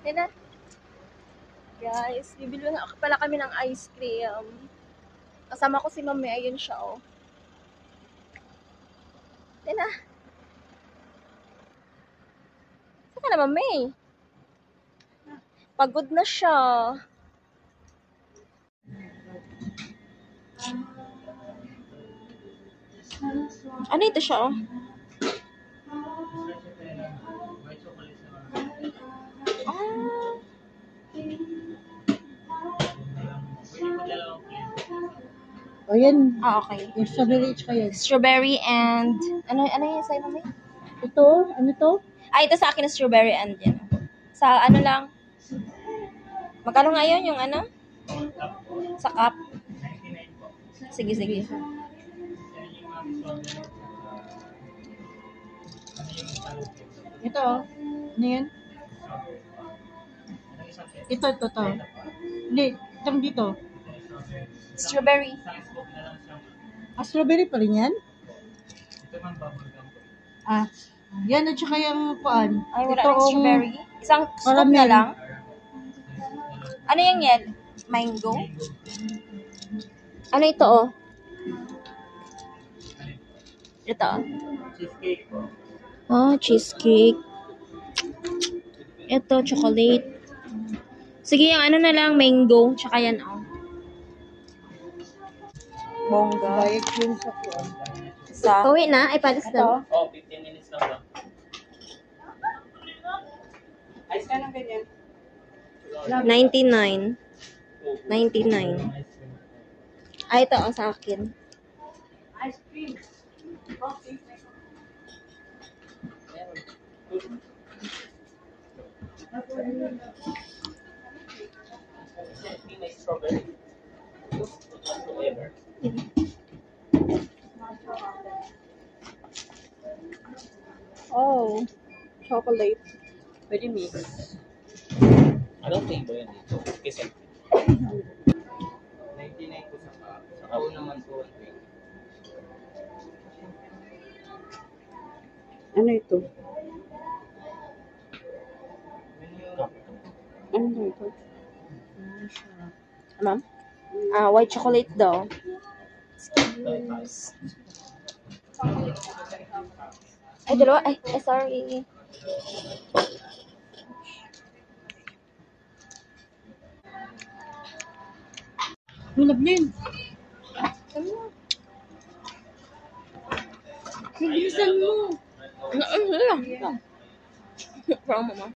Yan na. Guys, bibili na pala kami ng ice cream. Kasama ko si Mami. Ayun siya, oh. Yan na. Saan ka na, Mami? Pagod na siya. Ano ito siya, oh? Ah. O yan, Okay. yung strawberry tsaka yan. Strawberry and... Ano yung sa'yo, Mami? Ito, ano to? Ito sa akin na strawberry and yan. Sa ano lang. Magkano nga yun yung ano? Sa cup. Sige, sige. Ito, ano yan? Ito. Hindi, itong dito. Strawberry. Strawberry pa rin yan? Yan at saka yung kuan. Ay, wala Ito, rin strawberry. Isang scoop Caramel. na lang. Ano yung yan? Mango? Ano ito, oh? Ito, oh. Cheesecake po. Oh, cheesecake. Ito, chocolate. Sige, yung ano na lang, mango. Tsaka yan, oh. Bongga. Bayad yun sa kuan. Sa... Uwi na? Ay, palis na. Oh, 15 minutes lang ba? Ayos ka lang ganyan. 99. 99. Ay, ito, oh, sa akin. Ice cream. Coffee. May strawberry. Whatever. Oh, chocolate. Pwede mix. Anong flavor yan dito? Kisel. 99 po sa cup. Sa cup naman po 120. Ano ito? Cup. Ano ito? Ma'am? White chocolate daw. Ay, dalawa. Ay, sorry. Hinablin. Bilisan mo. Ano lang. From mama.